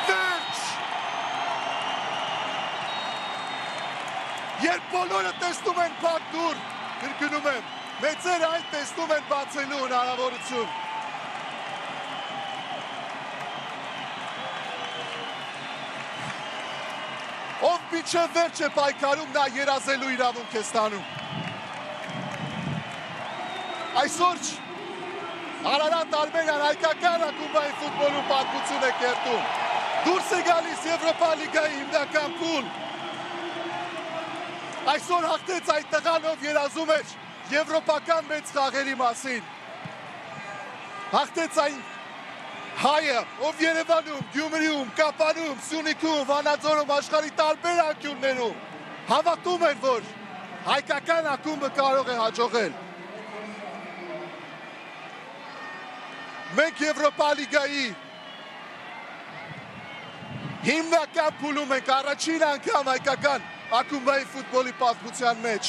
Վերջ։ Երբ բոլորը տեսնում են փակ դուռ, կրկնում եմ, մեծերը այն տեսնում են բացելու հնարավորություն։ Ով մինչև վերջ է պայքարում, նա երազելու իրավունք է ստանում։ Այսօր Արարատ Արմենիան հայկական ակումբային ֆուտբոլում պատմություն է կերտում։ Դուրս է գալիս Եվրոպա լիգայի հիմնական փուլ։ Այսօր հաղթեց այդ տղան, ով երազում էր եվրոպական մեծ խաղերի մասին։ Հաղթեց այն հայը, ով Երևանում, Գյումրիում, Կապանում, Սյունիքում, Վանաձորում, աշխարհի տարբեր անկյուններում հավատում էր, որ հայկական ակումբը կարող է հաջողել։ Մենք Եվրոպա լիգայի հիմնական փուլում ենք առաջին անգամ հայկական ակումբային ֆուտբոլի պատմության մեջ։